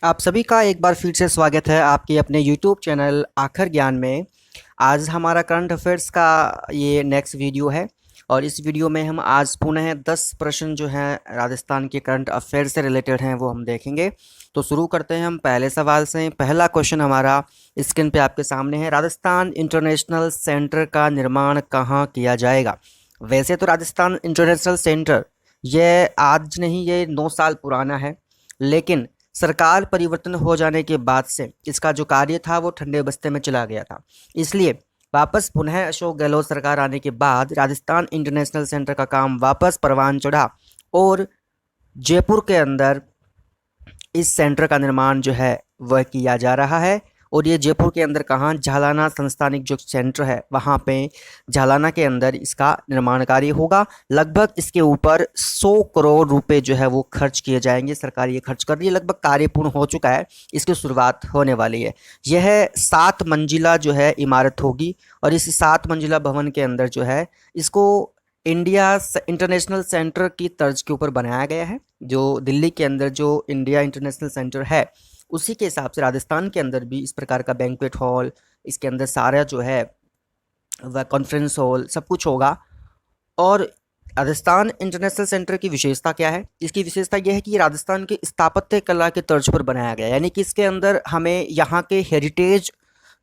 आप सभी का एक बार फिर से स्वागत है आपके अपने YouTube चैनल आखर ज्ञान में। आज हमारा करंट अफेयर्स का ये नेक्स्ट वीडियो है और इस वीडियो में हम आज पुनः 10 प्रश्न जो हैं राजस्थान के करंट अफेयर से रिलेटेड हैं वो हम देखेंगे। तो शुरू करते हैं हम पहले सवाल से। पहला क्वेश्चन हमारा स्क्रीन पे आपके सामने है। राजस्थान इंटरनेशनल सेंटर का निर्माण कहाँ किया जाएगा? वैसे तो राजस्थान इंटरनेशनल सेंटर ये आज नहीं, ये 9 साल पुराना है, लेकिन सरकार परिवर्तन हो जाने के बाद से इसका जो कार्य था वो ठंडे बस्ते में चला गया था। इसलिए वापस पुनः अशोक गहलोत सरकार आने के बाद राजस्थान इंटरनेशनल सेंटर का काम वापस परवान चढ़ा और जयपुर के अंदर इस सेंटर का निर्माण जो है वह किया जा रहा है। और ये जयपुर के अंदर कहाँ? झालाना संस्थानिक जो सेंटर है वहाँ पे झालाना के अंदर इसका निर्माण कार्य होगा। लगभग इसके ऊपर 100 करोड़ रुपए जो है वो खर्च किए जाएंगे। सरकार ये खर्च कर रही है, लगभग कार्य पूर्ण हो चुका है, इसकी शुरुआत होने वाली है। यह 7 मंजिला जो है इमारत होगी और इस 7 मंजिला भवन के अंदर जो है इसको इंडिया इंटरनेशनल सेंटर की तर्ज के ऊपर बनाया गया है। जो दिल्ली के अंदर जो इंडिया इंटरनेशनल सेंटर है उसी के हिसाब से राजस्थान के अंदर भी इस प्रकार का बैंक्वेट हॉल, इसके अंदर सारा जो है वह कॉन्फ्रेंस हॉल सब कुछ होगा। और राजस्थान इंटरनेशनल सेंटर की विशेषता क्या है? इसकी विशेषता यह है कि ये राजस्थान के स्थापत्य कला के तर्ज पर बनाया गया है, यानी कि इसके अंदर हमें यहाँ के हेरिटेज,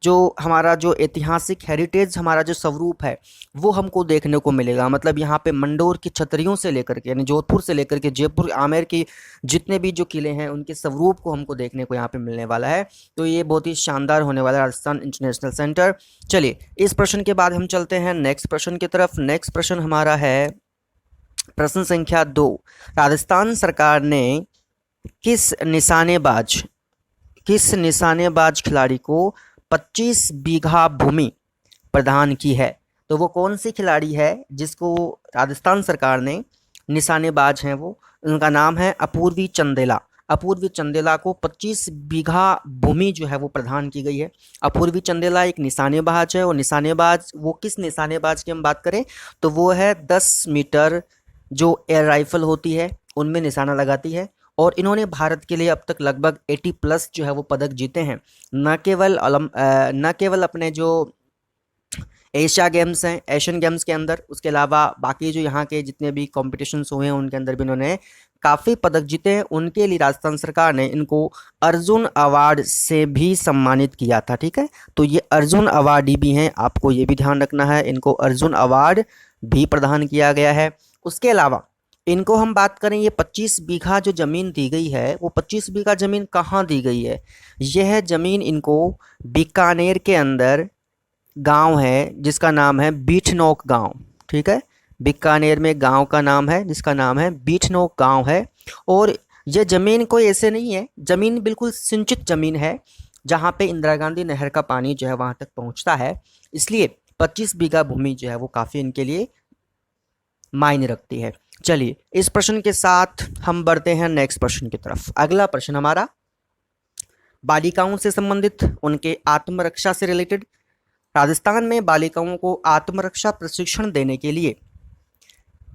जो हमारा जो ऐतिहासिक हेरिटेज, हमारा जो स्वरूप है वो हमको देखने को मिलेगा। मतलब यहाँ पे मंडोर की छतरियों से लेकर के, यानी जोधपुर से लेकर के जयपुर आमेर की जितने भी जो किले हैं उनके स्वरूप को हमको देखने को यहाँ पे मिलने वाला है। तो ये बहुत ही शानदार होने वाला है राजस्थान इंटरनेशनल सेंटर। चलिए, इस प्रश्न के बाद हम चलते हैं नेक्स्ट प्रश्न की तरफ। नेक्स्ट प्रश्न हमारा है प्रश्न संख्या 2। राजस्थान सरकार ने किस निशानेबाज खिलाड़ी को 25 बीघा भूमि प्रदान की है? तो वो कौन सी खिलाड़ी है जिसको राजस्थान सरकार ने, निशानेबाज हैं वो, उनका नाम है अपूर्वी चंदेला। अपूर्वी चंदेला को 25 बीघा भूमि जो है वो प्रदान की गई है। अपूर्वी चंदेला एक निशानेबाज है और निशानेबाज, वो किस निशानेबाज की हम बात करें तो वो है 10 मीटर जो एयर राइफल होती है उनमें निशाना लगाती है। और इन्होंने भारत के लिए अब तक लगभग 80 प्लस जो है वो पदक जीते हैं। न केवल अपने जो एशिया गेम्स हैं, एशियन गेम्स के अंदर, उसके अलावा बाकी जो यहाँ के जितने भी कॉम्पिटिशन्स हुए हैं उनके अंदर भी इन्होंने काफ़ी पदक जीते हैं। उनके लिए राजस्थान सरकार ने इनको अर्जुन अवार्ड से भी सम्मानित किया था। ठीक है, तो ये अर्जुन अवार्डी भी हैं, आपको ये भी ध्यान रखना है, इनको अर्जुन अवार्ड भी प्रदान किया गया है। उसके अलावा इनको हम बात करें, ये 25 बीघा जो ज़मीन दी गई है वो 25 बीघा ज़मीन कहाँ दी गई है? यह ज़मीन इनको बीकानेर के अंदर गांव है जिसका नाम है बीठनोक गांव। ठीक है, बीकानेर में गांव का नाम है जिसका नाम है बीठनोक गांव है। और यह ज़मीन कोई ऐसे नहीं है, ज़मीन बिल्कुल सिंचित ज़मीन है जहाँ पे इंदिरा गांधी नहर का पानी जो है वहाँ तक पहुँचता है। इसलिए 25 बीघा भूमि जो है वो काफ़ी इनके लिए मायने रखती है। चलिए, इस प्रश्न के साथ हम बढ़ते हैं नेक्स्ट प्रश्न की तरफ। अगला प्रश्न हमारा बालिकाओं से संबंधित, उनके आत्मरक्षा से रिलेटेड। राजस्थान में बालिकाओं को आत्मरक्षा प्रशिक्षण देने के लिए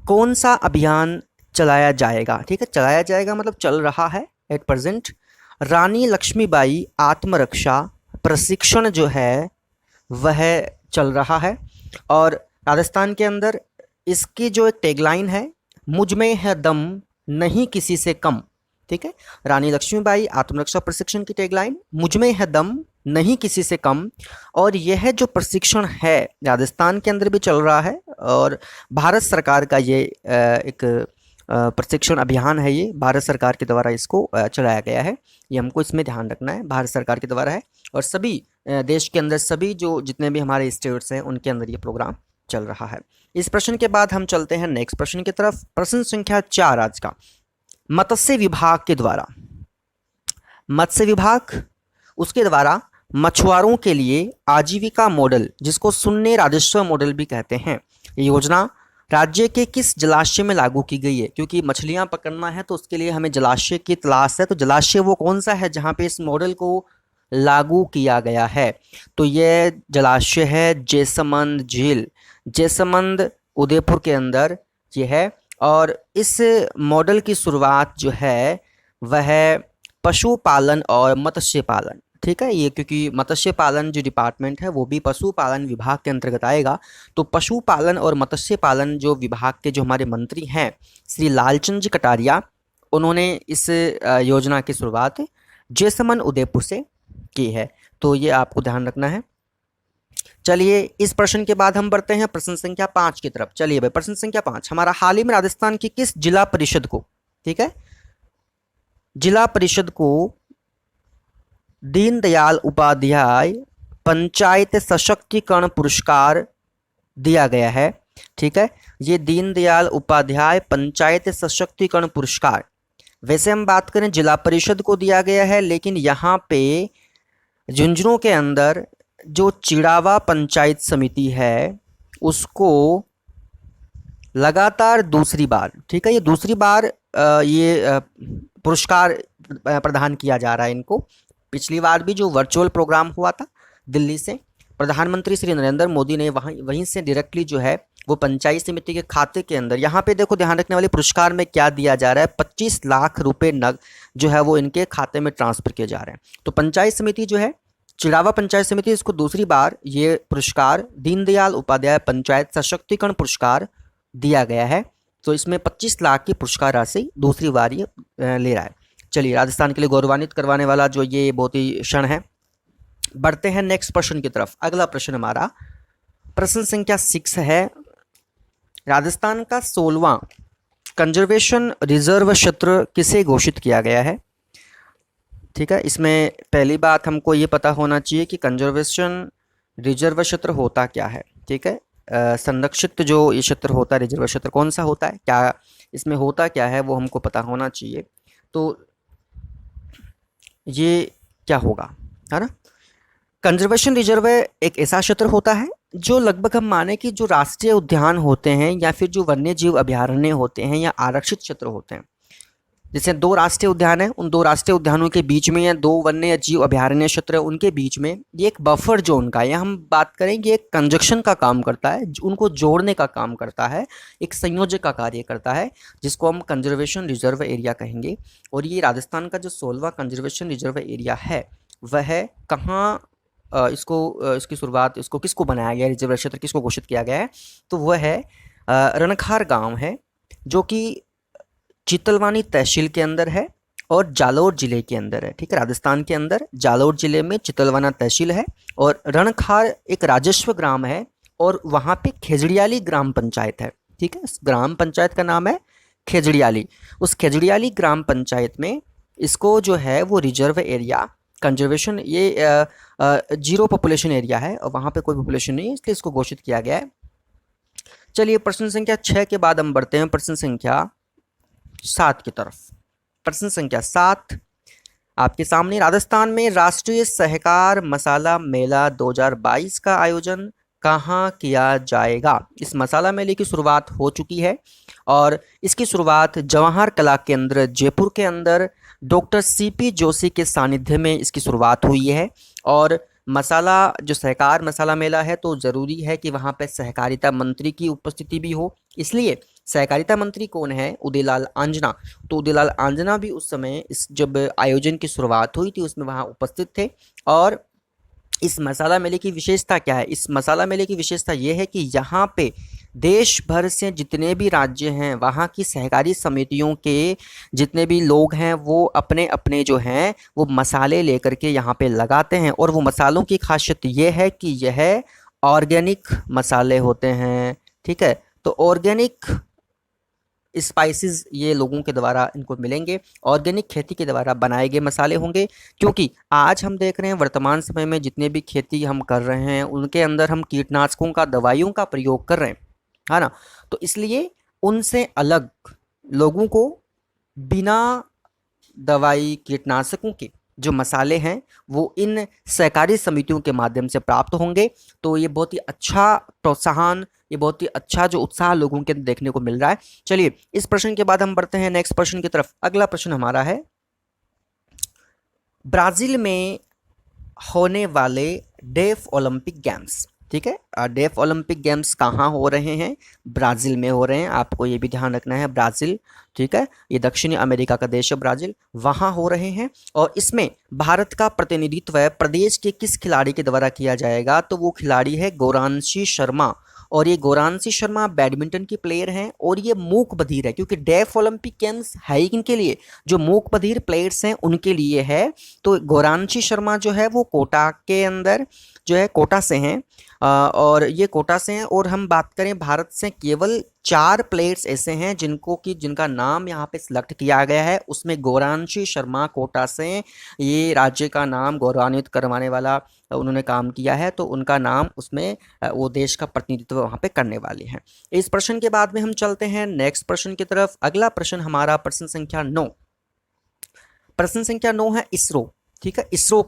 कौन सा अभियान चलाया जाएगा? ठीक है, चलाया जाएगा मतलब चल रहा है एट प्रेजेंट। रानी लक्ष्मीबाई आत्मरक्षा प्रशिक्षण जो है वह चल रहा है। और राजस्थान के अंदर इसकी जो एक टैगलाइन है, मुझ में है दम नहीं किसी से कम। ठीक है, रानी लक्ष्मीबाई आत्मरक्षा प्रशिक्षण की टैगलाइन, मुझ में है दम नहीं किसी से कम। और यह जो प्रशिक्षण है राजस्थान के अंदर भी चल रहा है और भारत सरकार का ये एक प्रशिक्षण अभियान है, ये भारत सरकार के द्वारा इसको चलाया गया है। ये हमको इसमें ध्यान रखना है, भारत सरकार के द्वारा है और सभी देश के अंदर सभी जो जितने भी हमारे स्टेट्स हैं उनके अंदर ये प्रोग्राम चल रहा है। इस प्रश्न के बाद हम चलते हैं नेक्स्ट प्रश्न की तरफ। प्रश्न संख्या 4 आज का, मत्स्य विभाग के द्वारा, मत्स्य विभाग उसके द्वारा मछुआरों के लिए आजीविका मॉडल, जिसको शून्य राजस्व मॉडल भी कहते हैं, ये योजना राज्य के किस जलाशय में लागू की गई है? क्योंकि मछलियां पकड़ना है तो उसके लिए हमें जलाशय की तलाश है, तो जलाशय वो कौन सा है जहां पे इस मॉडल को लागू किया गया है? तो ये जलाशय है जैसमंद झील। जैसमंद उदयपुर के अंदर ये है। और इस मॉडल की शुरुआत जो है वह पशुपालन और मत्स्य पालन। ठीक है, ये क्योंकि मत्स्य पालन जो डिपार्टमेंट है वो भी पशुपालन विभाग के अंतर्गत आएगा, तो पशुपालन और मत्स्य पालन जो विभाग के जो हमारे मंत्री हैं श्री लालचंद जी कटारिया, उन्होंने इस योजना की शुरुआत जैसमंद उदयपुर से की है। तो ये आपको ध्यान रखना है। चलिए इस प्रश्न के बाद हम बढ़ते हैं प्रश्न संख्या 5 की तरफ। चलिए भाई, प्रश्न संख्या 5 हमारा, हाल ही में राजस्थान की किस जिला परिषद को, ठीक है, जिला परिषद को दीनदयाल उपाध्याय पंचायत सशक्तिकरण पुरस्कार दिया गया है। ठीक है, ये दीनदयाल उपाध्याय पंचायत सशक्तिकरण पुरस्कार, वैसे हम बात करें जिला परिषद को दिया गया है, लेकिन यहाँ पे झुंझुनू के अंदर जो चिड़ावा पंचायत समिति है उसको लगातार दूसरी बार, ठीक है, ये दूसरी बार ये पुरस्कार प्रदान किया जा रहा है इनको। पिछली बार भी जो वर्चुअल प्रोग्राम हुआ था दिल्ली से, प्रधानमंत्री श्री नरेंद्र मोदी ने वहीं से डायरेक्टली जो है वो पंचायत समिति के खाते के अंदर, यहाँ पे देखो ध्यान रखने वाले पुरस्कार में क्या दिया जा रहा है, 25 लाख रुपए नग जो है वो इनके खाते में ट्रांसफर किए जा रहे हैं। तो पंचायत समिति जो है चिड़ावा पंचायत समिति, इसको दूसरी बार ये पुरस्कार दीनदयाल उपाध्याय पंचायत सशक्तिकरण पुरस्कार दिया गया है। तो इसमें 25 लाख की पुरस्कार राशि दूसरी बार ये ले रहा है। चलिए, राजस्थान के लिए गौरवान्वित करवाने वाला जो ये बहुत ही क्षण है। बढ़ते हैं नेक्स्ट प्रश्न की तरफ। अगला प्रश्न हमारा प्रश्न संख्या 6 है, राजस्थान का 16वां कंजर्वेशन रिजर्व क्षेत्र किसे घोषित किया गया है। ठीक है, इसमें पहली बात हमको ये पता होना चाहिए कि कंजर्वेशन रिजर्व क्षेत्र होता क्या है। ठीक है, संरक्षित जो ये क्षेत्र होता है, रिजर्व क्षेत्र कौन सा होता है, क्या इसमें होता क्या है, वो हमको पता होना चाहिए। तो ये क्या होगा, है ना। कंजर्वेशन रिजर्व एक ऐसा क्षेत्र होता है जो लगभग हम माने कि जो राष्ट्रीय उद्यान होते हैं या फिर जो वन्य जीव अभयारण्य होते हैं या आरक्षित क्षेत्र होते हैं, जैसे 2 राष्ट्रीय उद्यान है, उन 2 राष्ट्रीय उद्यानों के बीच में या 2 वन्य जीव अभयारण्य क्षेत्र है उनके बीच में ये एक बफर जोन का, या हम बात करेंगे एक कंजक्शन का काम करता है, उनको जोड़ने का काम करता है, एक संयोजक का कार्य करता है, जिसको हम कंजर्वेशन रिजर्व एरिया कहेंगे। और ये राजस्थान का जो 16वां कंजर्वेशन रिजर्व एरिया है वह कहाँ इसकी शुरुआत, इसको किसको बनाया गया, रिजर्व क्षेत्र किसको घोषित किया गया है, तो वह है रणखार गांव है, जो कि चितलवानी तहसील के अंदर है और जालोर जिले के अंदर है। ठीक है, राजस्थान के अंदर जालोर जिले में चितलवाना तहसील है और रणखार एक राजस्व ग्राम है और वहाँ पे खेजड़ियाली ग्राम पंचायत है। ठीक है, इस ग्राम पंचायत का नाम है खेजड़ियाली। उस खेजड़ियाली ग्राम पंचायत में इसको जो है वो रिजर्व एरिया कंजर्वेशन, ये 0 पॉपुलेशन एरिया है और वहाँ पे कोई पॉपुलेशन नहीं है, इसलिए इसको घोषित किया गया है। चलिए प्रश्न संख्या 6 के बाद हम बढ़ते हैं प्रश्न संख्या 7 की तरफ। प्रश्न संख्या 7 आपके सामने, राजस्थान में राष्ट्रीय सहकार मसाला मेला 2022 का आयोजन कहाँ किया जाएगा। इस मसाला मेले की शुरुआत हो चुकी है और इसकी शुरुआत जवाहर कला केंद्र जयपुर के अंदर डॉक्टर सीपी जोशी के सानिध्य में इसकी शुरुआत हुई है। और मसाला जो सहकार मसाला मेला है तो ज़रूरी है कि वहाँ पे सहकारिता मंत्री की उपस्थिति भी हो, इसलिए सहकारिता मंत्री कौन है, उदयलाल आंजना। तो उदयलाल आंजना भी उस समय इस जब आयोजन की शुरुआत हुई थी उसमें वहाँ उपस्थित थे। और इस मसाला मेले की विशेषता क्या है, इस मसाला मेले की विशेषता ये है कि यहाँ पे देश भर से जितने भी राज्य हैं वहाँ की सहकारी समितियों के जितने भी लोग हैं वो अपने अपने जो हैं वो मसाले लेकर के यहाँ पे लगाते हैं। और वो मसालों की खासियत ये है कि यह ऑर्गेनिक मसाले होते हैं। ठीक है, तो ऑर्गेनिक स्पाइसेस ये लोगों के द्वारा इनको मिलेंगे, ऑर्गेनिक खेती के द्वारा बनाए गए मसाले होंगे। क्योंकि आज हम देख रहे हैं वर्तमान समय में जितने भी खेती हम कर रहे हैं उनके अंदर हम कीटनाशकों का, दवाइयों का प्रयोग कर रहे हैं, है ना। तो इसलिए उनसे अलग लोगों को बिना दवाई कीटनाशकों के जो मसाले हैं वो इन सहकारी समितियों के माध्यम से प्राप्त होंगे। तो ये बहुत ही अच्छा प्रोत्साहन, ये बहुत ही अच्छा जो उत्साह लोगों के देखने को मिल रहा है। चलिए इस प्रश्न के बाद हम बढ़ते हैं नेक्स्ट प्रश्न की तरफ। अगला प्रश्न हमारा है, ब्राजील में होने वाले डेफ ओलंपिक गेम्स ठीक है। डेफ ओलंपिक गेम्स कहाँ हो रहे हैं? ब्राज़ील में हो रहे हैं, आपको ये भी ध्यान रखना है, ब्राज़ील। ठीक है, ये दक्षिणी अमेरिका का देश है ब्राज़ील, वहाँ हो रहे हैं। और इसमें भारत का प्रतिनिधित्व प्रदेश के किस खिलाड़ी के द्वारा किया जाएगा? तो वो खिलाड़ी है गौरांशी शर्मा। और ये गौरांशी शर्मा बैडमिंटन की प्लेयर हैं और ये मूक बधिर है, क्योंकि डेफ ओलंपिक गेम्स है ही किनके लिए? जो मूक बधिर प्लेयर्स हैं उनके लिए है। तो गौरांशी शर्मा जो है वो कोटा के अंदर जो है, कोटा से हैं। और ये कोटा से हैं। और हम बात करें भारत से, केवल 4 प्लेयर्स ऐसे हैं जिनका नाम यहाँ पे सिलेक्ट किया गया है, उसमें गौरांशी शर्मा कोटा से, ये राज्य का नाम गौरवान्वित करवाने वाला उन्होंने काम किया है, तो उनका नाम उसमें वो देश का प्रतिनिधित्व वहाँ पे करने वाले हैं। इस प्रश्न के बाद में हम चलते हैं नेक्स्ट प्रश्न की तरफ। अगला प्रश्न हमारा प्रश्न संख्या 9। प्रश्न संख्या 9 है इसरो। ठीक है, इसरो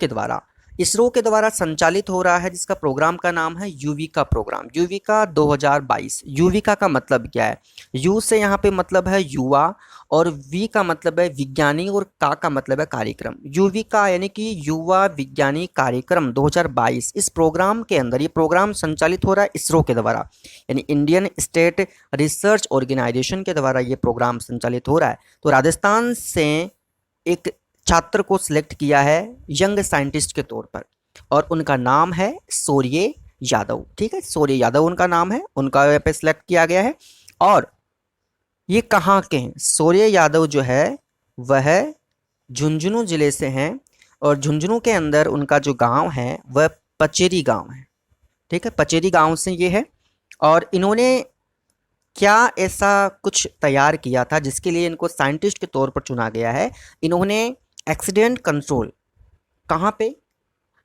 के द्वारा संचालित हो रहा है, जिसका प्रोग्राम का नाम है युविका प्रोग्राम, युविका 2022। युविका का मतलब क्या है? यू से यहाँ पे मतलब है युवा, और वी का मतलब है विज्ञानी, और का मतलब है कार्यक्रम। युविका यानी कि युवा विज्ञानी कार्यक्रम 2022। इस प्रोग्राम के अंदर, ये प्रोग्राम संचालित हो रहा है इसरो के द्वारा, यानी इंडियन स्टेट रिसर्च ऑर्गेनाइजेशन के द्वारा ये प्रोग्राम संचालित हो रहा है। तो राजस्थान से एक छात्र को सिलेक्ट किया है यंग साइंटिस्ट के तौर पर, और उनका नाम है शौर्य यादव। ठीक है, शौर्य यादव उनका नाम है, उनका यहाँ पे सिलेक्ट किया गया है। और ये कहाँ के हैं? शौर्य यादव जो है वह झुंझुनू जिले से हैं, और झुंझुनू के अंदर उनका जो गांव है वह पचेरी गांव है। ठीक है, पचेरी गांव से ये है। और इन्होंने क्या ऐसा कुछ तैयार किया था जिसके लिए इनको साइंटिस्ट के तौर पर चुना गया है? इन्होंने एक्सीडेंट कंट्रोल, कहाँ पे?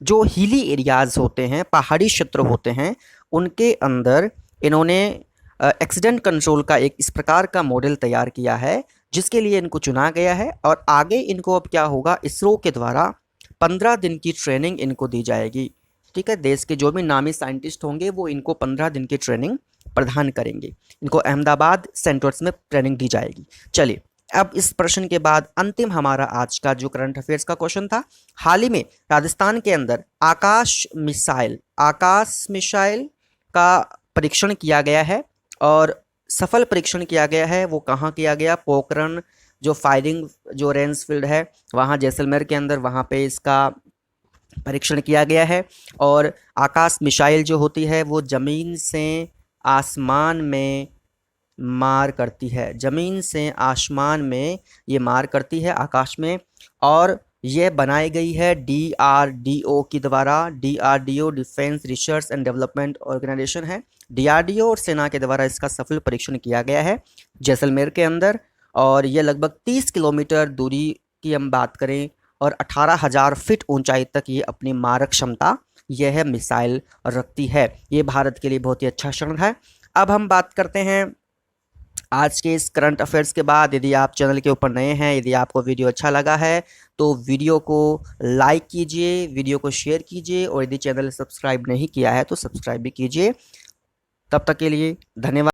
जो हिली एरियाज़ होते हैं, पहाड़ी क्षेत्र होते हैं, उनके अंदर इन्होंने एक्सीडेंट कंट्रोल का एक इस प्रकार का मॉडल तैयार किया है जिसके लिए इनको चुना गया है। और आगे इनको अब क्या होगा? इसरो के द्वारा 15 दिन की ट्रेनिंग इनको दी जाएगी। ठीक है, देश के जो भी नामी साइंटिस्ट होंगे वो इनको 15 दिन की ट्रेनिंग प्रदान करेंगे। इनको अहमदाबाद सेंटर्स में ट्रेनिंग दी जाएगी। चलिए, अब इस प्रश्न के बाद अंतिम हमारा आज का जो करंट अफेयर्स का क्वेश्चन था। हाल ही में राजस्थान के अंदर आकाश मिसाइल का परीक्षण किया गया है, और सफल परीक्षण किया गया है। वो कहाँ किया गया? पोखरण जो फायरिंग जो रेंज फील्ड है वहाँ जैसलमेर के अंदर, वहाँ पे इसका परीक्षण किया गया है। और आकाश मिसाइल जो होती है वो ज़मीन से आसमान में मार करती है, ज़मीन से आसमान में ये मार करती है, आकाश में। और ये बनाई गई है DRDO के द्वारा। DRDO defence research and development organisation है। DRDO और सेना के द्वारा इसका सफल परीक्षण किया गया है जैसलमेर के अंदर। और ये लगभग 30 किलोमीटर दूरी की हम बात करें, और 18,000 फीट ऊंचाई तक ये अपनी मारक क्षमता यह मिसाइल रखती है। ये भारत के लिए बहुत ही अच्छा क्षण है। अब हम बात करते हैं आज के इस करंट अफेयर्स के बाद। यदि आप चैनल के ऊपर नए हैं, यदि आपको वीडियो अच्छा लगा है तो वीडियो को लाइक कीजिए, वीडियो को शेयर कीजिए, और यदि चैनल सब्सक्राइब नहीं किया है तो सब्सक्राइब भी कीजिए। तब तक के लिए धन्यवाद।